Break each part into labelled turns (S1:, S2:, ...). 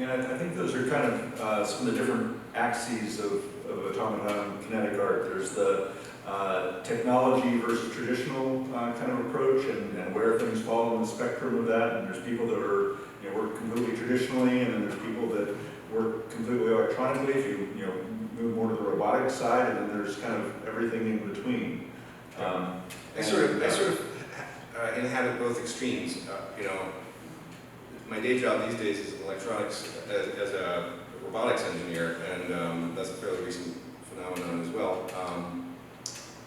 S1: Yeah, I think those are kind of some of the different axes of automaton kinetic art. There's the technology versus traditional kind of approach, and where things fall in the spectrum of that. And there's people that are, work completely traditionally, and then there's people that work completely electronically. If you move more to the robotic side, and then there's kind of everything in between.
S2: I sort of inhabit both extremes. My day job these days is in electronics as a robotics engineer, and that's a fairly recent phenomenon as well.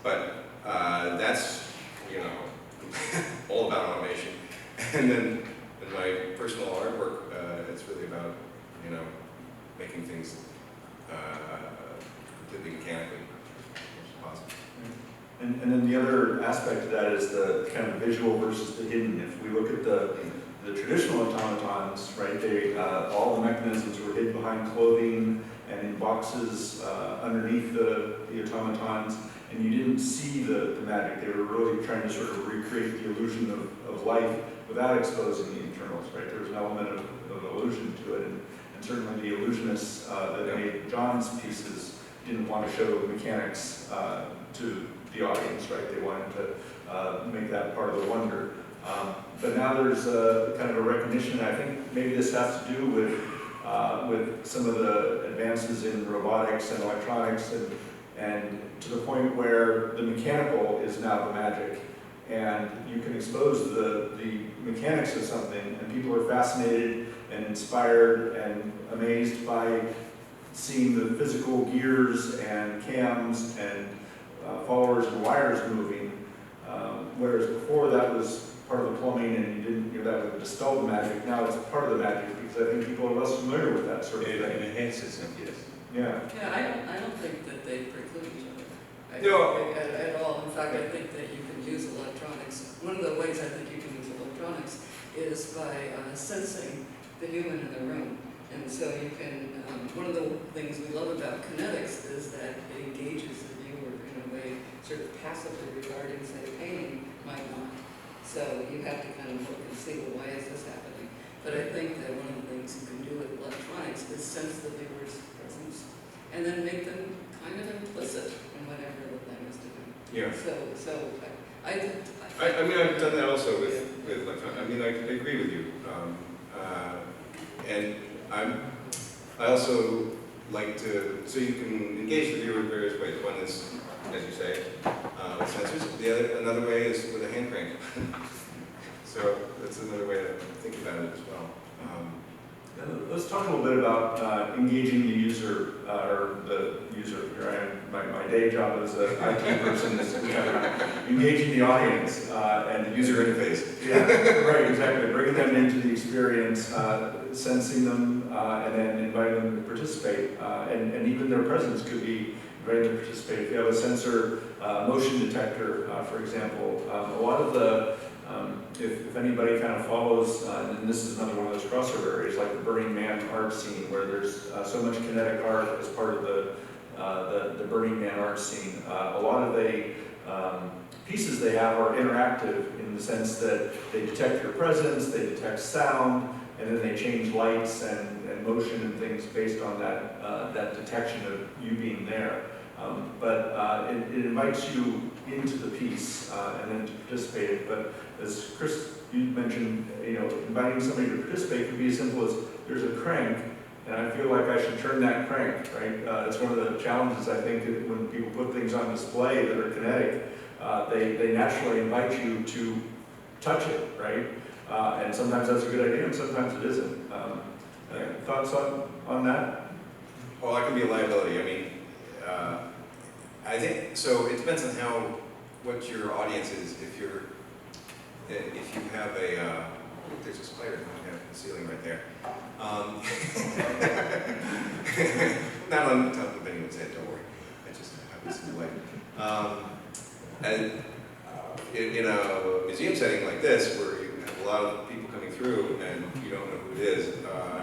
S2: But that's all about automation. And then in my personal artwork, it's really about making things completely mechanically as possible.
S1: And then the other aspect of that is the kind of visual versus the hidden. If we look at the traditional automatons, right, all the mechanisms were hid behind clothing and in boxes underneath the automatons, and you didn't see the magic. They were really trying to sort of recreate the illusion of life without exposing the internals, right? There was an element of illusion to it, and certainly the illusionists that made John's pieces didn't want to show the mechanics to the audience, right? They wanted to make that part of the wonder. But now there's kind of a recognition. I think maybe this has to do with some of the advances in robotics and electronics, and to the point where the mechanical is now the magic, and you can expose the mechanics of something, and people are fascinated and inspired and amazed by seeing the physical gears and cams and followers and wires moving, whereas before that was part of the plumbing, and you didn't, that would dispel the magic. Now it's part of the magic because I think people are less familiar with that sort of thing.
S3: It enhances it, yes.
S1: Yeah.
S4: Yeah, I don't think that they preclude each other.
S2: No.
S4: At all. In fact, I think that you can use electronics. One of the ways I think you can use electronics is by sensing the human in the room. And so you can, one of the things we love about kinetics is that it engages the viewer in a way sort of passively regarding, say, painting might not. So you have to kind of look and see, well, why is this happening? But I think that one of the things you can do with electronics is sense the viewer's presence and then make them kind of implicit in whatever the thing is doing.
S2: Yeah.
S4: So I
S2: mean, I've done that also with electronics. I mean, I agree with you. And I also like to, so you can engage the viewer in various ways. One is, as you say, with sensors. Another way is with a hand crank. So that's another way to think about it as well.
S1: Let's talk a little bit about engaging the user, or the user. Here I am, my day job as an IT person is engaging the audience and the user interface. Yeah, right, exactly. Bringing them into the experience, sensing them, and then inviting them to participate. And even their presence could be invited to participate. If you have a sensor motion detector, for example, a lot of the if anybody kind of follows, and this is another one of those crossover areas, like the Burning Man art scene, where there's so much kinetic art as part of the Burning Man art scene. A lot of the pieces they have are interactive in the sense that they detect your presence, they detect sound, and then they change lights and motion and things based on that detection of you being there. But it invites you into the piece and then to participate. But as Chris, you mentioned, inviting somebody to participate could be as simple as there's a crank, and I feel like I should turn that crank, right? That's one of the challenges, I think, when people put things on display that are kinetic. They naturally invite you to touch it, right? And sometimes that's a good idea, and sometimes it isn't. Thoughts on that?
S2: Well, that can be a liability. I mean, I think so. It depends on what your audience is. If you have there's a spider coming out of the ceiling right there. Not on top of anyone's head. Don't worry. I just have this in the way. And in a museum setting like this, where you have a lot of people coming through and you don't know who it is,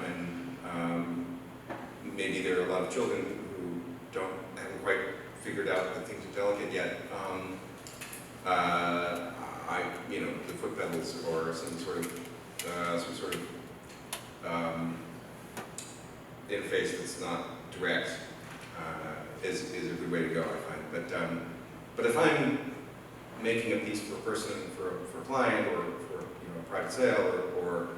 S2: and maybe there are a lot of children who haven't quite figured out that things are delicate yet. The foot pedals or some sort of interface that's not direct is a good way to go, I find. But if I'm making a piece for a person, for a client, or for a private sale, or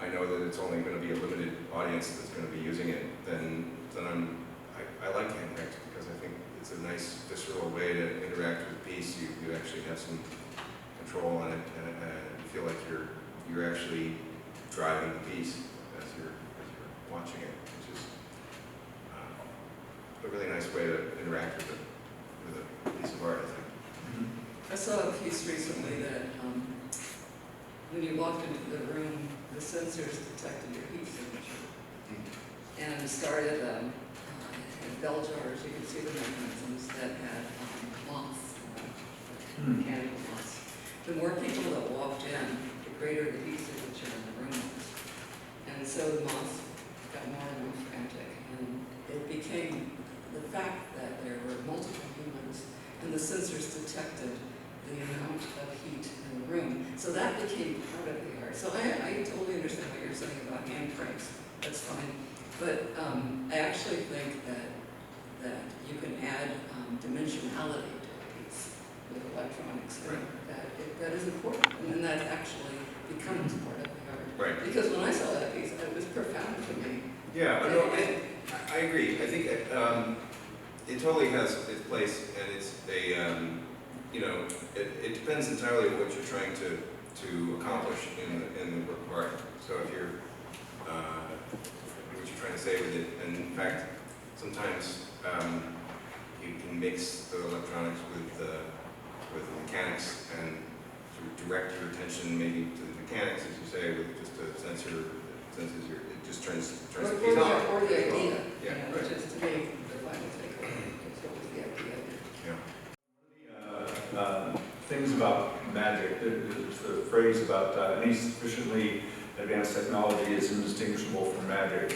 S2: I know that it's only going to be a limited audience that's going to be using it, then I like handcranks because I think it's a nice visceral way to interact with the piece. You actually have some control on it, and you feel like you're actually driving the piece as you're watching it, which is a really nice way to interact with a piece of art, I think.
S4: I saw a piece recently that when you walked into the room, the sensors detected your heat signature and started in bell jars. You could see the mechanisms that had moths, mechanical moths. The more people that walked in, the greater the heat signature in the room was. And so the moths got more and more frantic, and it became the fact that there were multiple humans and the sensors detected the amount of heat in the room. So that became part of the art. So I totally understand what you're saying about hand cranks. That's fine. But I actually think that you can add dimensionality to a piece with electronics.
S2: Right.
S4: That is important. And then that actually becomes part of the art.
S2: Right.
S4: Because when I saw that piece, it was profound for me.
S2: Yeah, I agree. I think it totally has its place, and it's it depends entirely on what you're trying to accomplish in the work of art. So if you're what you're trying to say with it, and in fact, sometimes you can mix the electronics with the mechanics and sort of direct your attention maybe to the mechanics, as you say, with just a sensor that senses it just turns the piece on.
S4: Or the idea,
S2: Yeah,
S4: which
S2: right.
S4: is to me the final takeaway. It's what was the idea.
S2: Yeah.
S1: Things about magic, there's the phrase about any sufficiently advanced technology is indistinguishable from magic.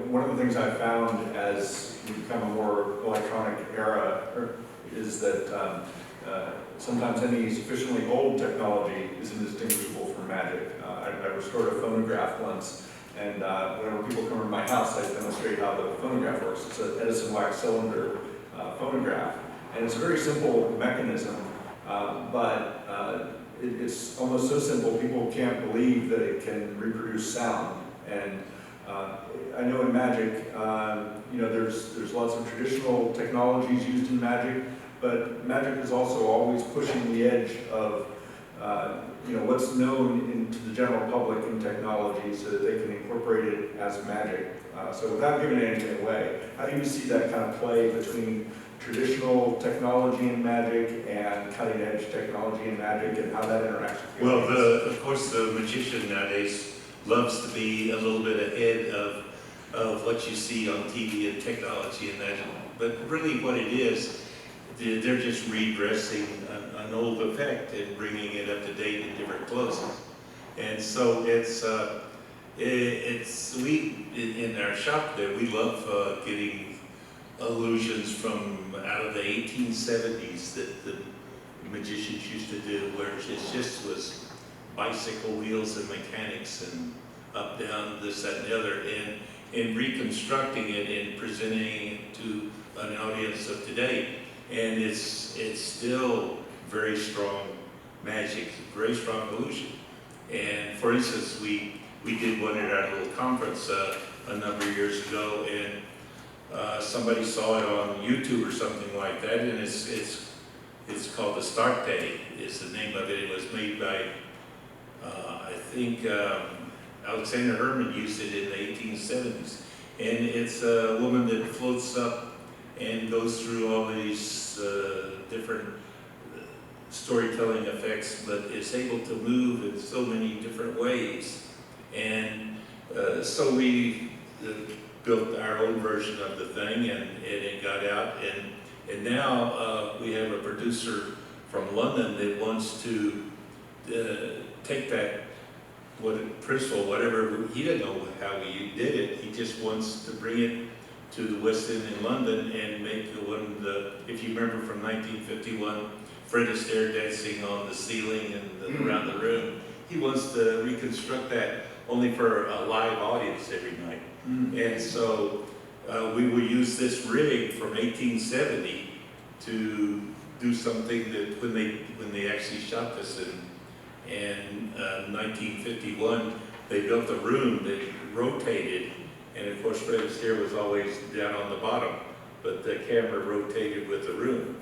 S1: One of the things I've found as we become a more electronic era is that sometimes any sufficiently old technology is indistinguishable from magic. I restored a phonograph once, and whenever people come to my house, I demonstrate how the phonograph works. It's an Edison wax cylinder phonograph, and it's a very simple mechanism, but it's almost so simple people can't believe that it can reproduce sound. And I know in magic, there's lots of traditional technologies used in magic, but magic is also always pushing the edge of what's known into the general public in technology so that they can incorporate it as magic. So without giving anything away, how do you see that kind of play between traditional technology and magic and cutting edge technology and magic, and how that interacts with your
S3: Well,
S1: audience?
S3: of course, the magician nowadays loves to be a little bit ahead of what you see on TV and technology and that. But really what it is, they're just redressing an old effect and bringing it up to date in different clothes. And so we in our shop there, we love getting illusions from out of the 1870s that the magicians used to do, where it just was bicycle wheels and mechanics and up, down, this, that, and the other, and reconstructing it and presenting it to an audience of today. And it's still very strong magic, very strong illusion. And for instance, we did one at our little conference a number of years ago, and somebody saw it on YouTube or something like that, and it's called The Start Day is the name of it. It was made by I think Alexander Herman used it in the 1870s, and it's a woman that floats up and goes through all these different storytelling effects, but is able to move in so many different ways. And so we built our own version of the thing, and it got out, and now we have a producer from London that wants to take that principle, whatever, he didn't know how we did it, he just wants to bring it to the West End in London and make the one, if you remember from 1951, Fred Astaire dancing on the ceiling and around the room. He wants to reconstruct that only for a live audience every night.
S1: Mm.
S3: And so we will use this rig from 1870 to do something that when they actually shot this in 1951, they built a room that rotated, and of course Fred Astaire was always down on the bottom, but the camera rotated with the room.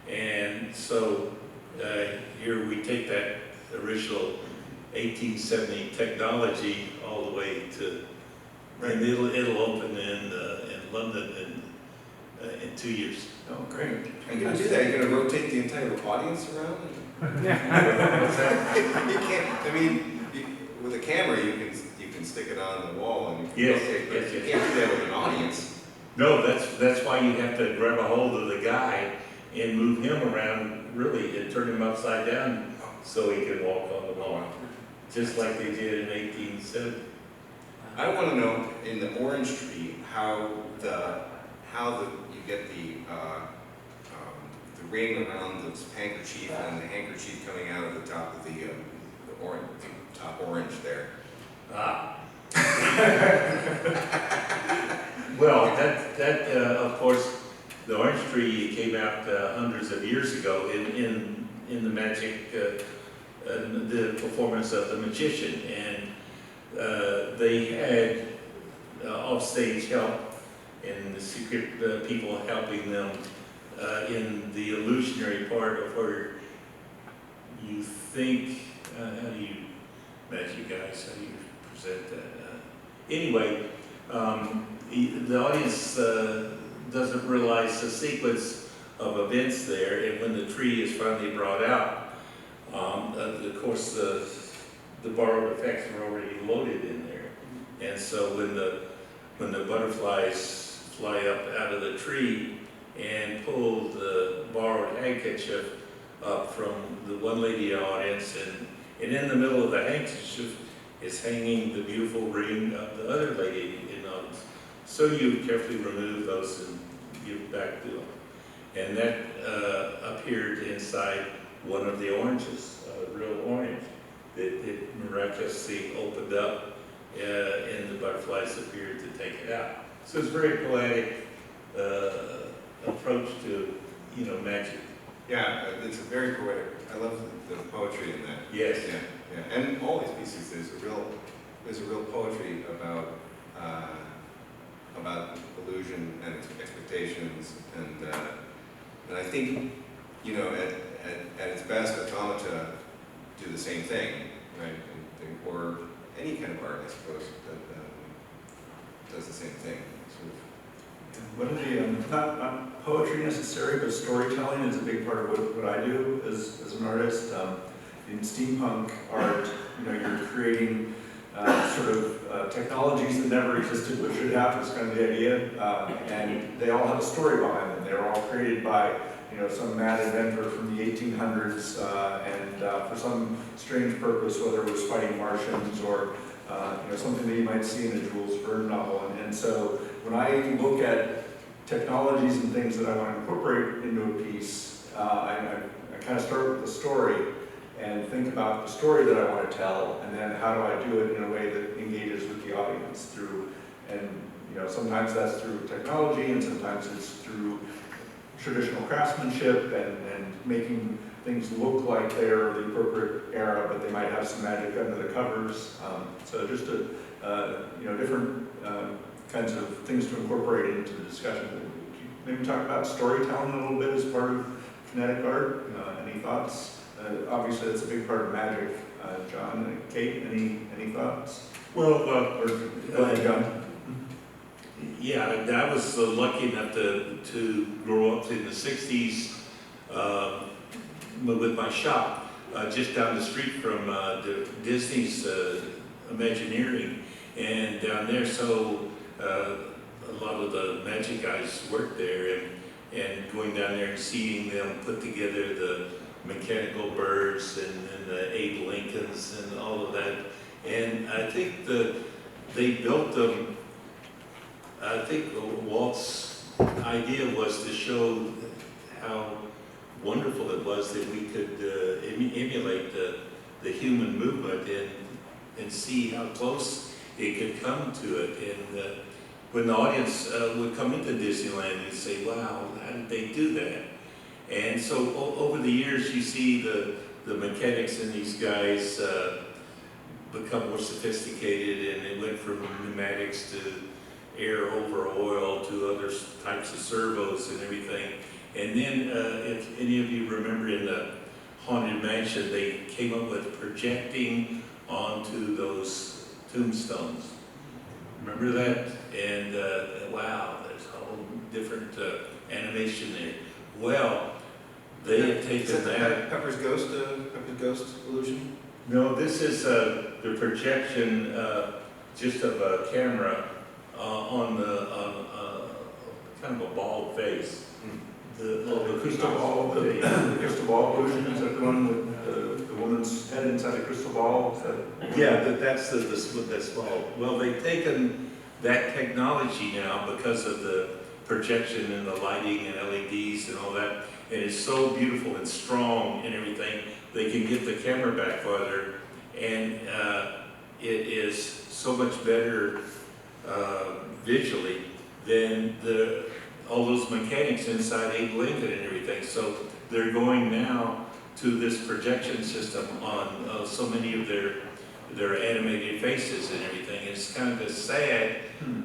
S3: And so here we take that original 1870 technology all the way to, and it'll open in London in 2 years.
S1: Oh, great.
S2: Are you gonna do that? You're gonna rotate the entire audience around? You can't, I mean, with a camera, you can stick it on the wall and you can rotate, but you can't do that with an audience.
S3: No, that's why you have to grab a hold of the guy and move him around, really, and turn him upside down so he can walk on the wall, just like they did in 1870.
S2: I want to know in the orange tree how you get the ring around the handkerchief and the handkerchief coming out of the top of the top orange there.
S3: Well, that of course, the orange tree came out hundreds of years ago in the magic, the performance of the magician, and they had offstage help and the secret people helping them in the illusionary part of where you think, how do you, magic guys, how do you present that? Anyway, the audience doesn't realize the sequence of events there, and when the tree is finally brought out, of course the borrowed effects are already loaded in there, and so when the butterflies fly up out of the tree and pull the borrowed handkerchief up from the one lady audience, and in the middle of the handkerchief is hanging the beautiful ring of the other lady in the audience. So you carefully remove those and give back to them. And that appeared inside one of the oranges, a real orange, that miraculously opened up and the butterflies appeared to take it out. So it's a very poetic approach to, magic.
S2: Yeah, it's a very poetic. I love the poetry in that.
S3: Yes.
S2: Yeah. And all these pieces, there's a real poetry about illusion and expectations, and I think, at its best, automata do the same thing, right? Or any kind of art, I suppose, that does the same thing.
S1: One of the, not poetry necessarily, but storytelling is a big part of what I do as an artist. In steampunk art, you're creating sort of technologies that never existed but should have, is kind of the idea. And they all have a story behind them. They were all created by some mad inventor from the 1800s and for some strange purpose, whether it was fighting Martians or something that you might see in a Jules Verne novel. And so when I look at technologies and things that I want to incorporate into a piece, I kind of start with the story and think about the story that I want to tell, and then how do I do it in a way that engages with the audience through, and sometimes that's through technology, and sometimes it's through traditional craftsmanship and making things look like they're the appropriate era, but they might have some magic under the covers. So just different kinds of things to incorporate into the discussion. Maybe talk about storytelling a little bit as part of kinetic art. Any thoughts? Obviously, that's a big part of magic. John and Kate, any thoughts?
S3: Well,
S1: Go ahead, John.
S3: Yeah, I was lucky enough to grow up in the 60s with my shop just down the street from Disney's Imagineering, and down there, so a lot of the magic guys worked there, and going down there and seeing them put together the mechanical birds and the Abe Lincolns and all of that, and I think they built them. I think Walt's idea was to show how wonderful it was that we could emulate the human movement and see how close it could come to it. And when the audience would come into Disneyland, you'd say, wow, how did they do that? And so over the years, you see the mechanics in these guys become more sophisticated, and it went from pneumatics to air over oil to other types of servos and everything. And then, if any of you remember in the Haunted Mansion, they came up with projecting onto those tombstones. Remember that? And wow, there's a whole different animation there. Well, they have taken that.
S2: Pepper's Ghost illusion?
S3: No, this is the projection just of a camera on kind of a bald face.
S1: The crystal ball, the crystal ball illusion, is that the one with the woman's head inside the crystal ball? Is that?
S3: Yeah, that's bald. Well, they've taken that technology now because of the projection and the lighting and LEDs and all that, and it's so beautiful and strong and everything. They can get the camera back farther, and it is so much better visually than all those mechanics inside Abe Lincoln and everything. So they're going now to this projection system on so many of their animated faces and everything. It's kind of sad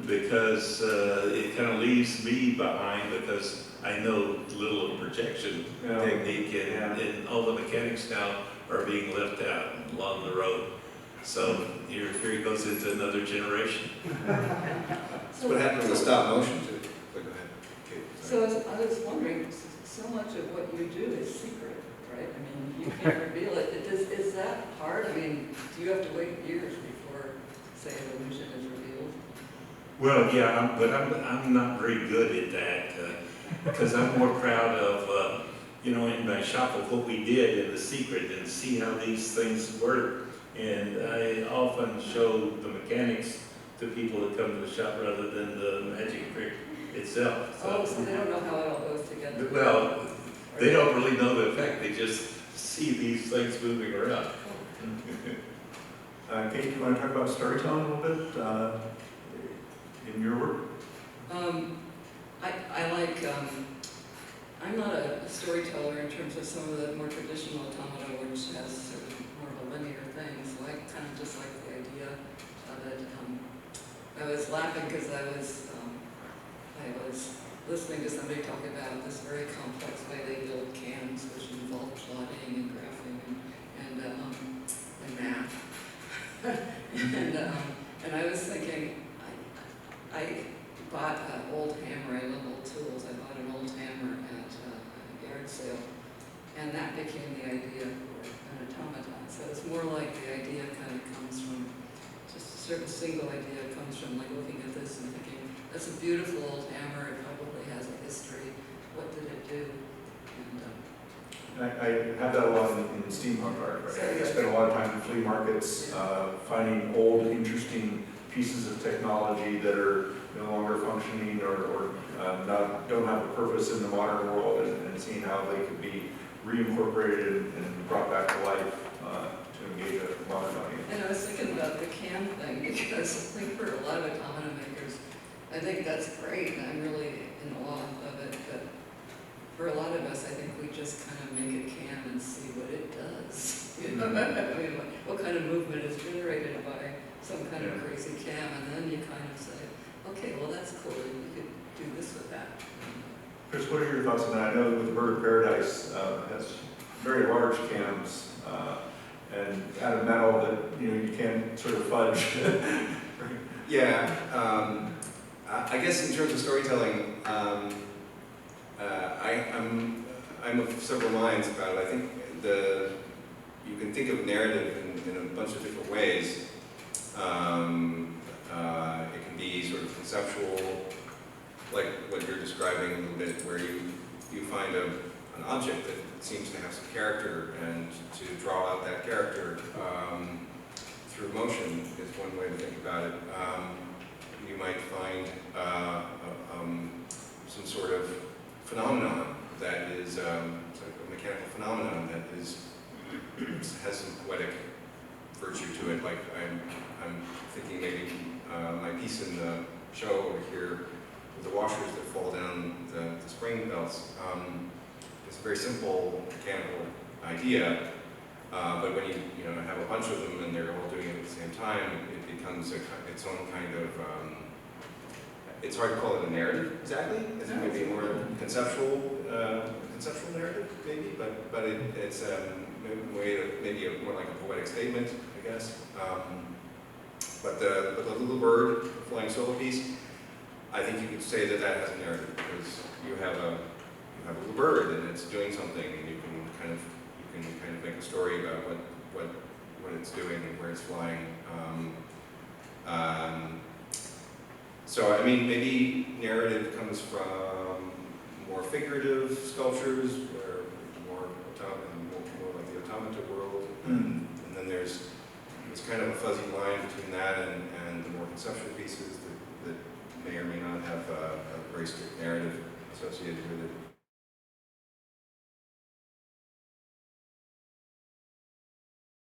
S3: because it kind of leaves me behind, because I know little of projection technique, and all the mechanics now are being left out along the road. So here he goes into another generation.
S2: That's what happened with the stop motion too. Go ahead. Okay,
S4: So I was wondering, so much of what you do is secret, right? I mean, you can't reveal it. Is that hard? I mean, do you have to wait years before, say, an illusion is revealed?
S3: Well, yeah, but I'm not very good at that because I'm more proud of, in my shop of what we did in the secret and see how these things work. And I often show the mechanics to people that come to the shop rather than the magic trick itself.
S4: So they don't know how it all goes together?
S3: Well, they don't really know the effect. They just see these things moving around.
S1: Kate, do you want to talk about storytelling a little bit in your work?
S4: I like, I'm not a storyteller in terms of some of the more traditional automata, which has sort of more of a linear thing, so I kind of just like the idea of it. I was laughing because I was listening to somebody talk about this very complex way they build cams, which involve plotting and graphing and math. and I was thinking, I bought an old hammer. I love old tools. I bought an old hammer at a yard sale, and that became the idea for an automaton. So it's more like the idea kind of comes from just a certain single idea comes from like looking at this and thinking, that's a beautiful old hammer. It probably has a history. What did it do? And
S1: I have that a lot in steampunk art. Right? I spend a lot of time in flea markets finding old, interesting pieces of technology that are no longer functioning or don't have a purpose in the modern world, and seeing how they could be reincorporated and brought back to life to engage a modern audience.
S4: I was thinking about the cam thing because I think for a lot of automata makers, I think that's great, and I'm really in awe of it, but for a lot of us, I think we just kind of make a cam and see what it does. You know? I mean, what kind of movement is generated by some kind of crazy cam, and then you kind of say, okay, well that's cool, you could do this with that.
S1: Chris, what are your thoughts on that? I know with the Bird of Paradise has very large cams and out of metal that you can't sort of fudge.
S2: Yeah, I guess in terms of storytelling, I'm of several minds about it. I think you can think of narrative in a bunch of different ways. It can be sort of conceptual, like what you're describing a little bit, where you find an object that seems to have some character, and to draw out that character through motion is one way to think about it. You might find some sort of phenomenon that is sort of a mechanical phenomenon that has some poetic virtue to it. Like I'm thinking maybe my piece in the show over here with the washers that fall down the spring belts. It's a very simple mechanical idea, but when you know have a bunch of them and they're all doing it at the same time, it becomes its own kind of. It's hard to call it a narrative exactly. It's maybe a more conceptual narrative, maybe, but it's maybe more like a poetic statement, I guess. But the little bird, the flying solo piece, I think you could say that has a narrative because you have a little bird and it's doing something, and you can kind of make a story about what it's doing and where it's flying. So I mean, maybe narrative comes from more figurative sculptures, where more like the automata world, and then there's kind of a fuzzy line between that and the more conceptual pieces that may or may not have a very strict narrative associated with it.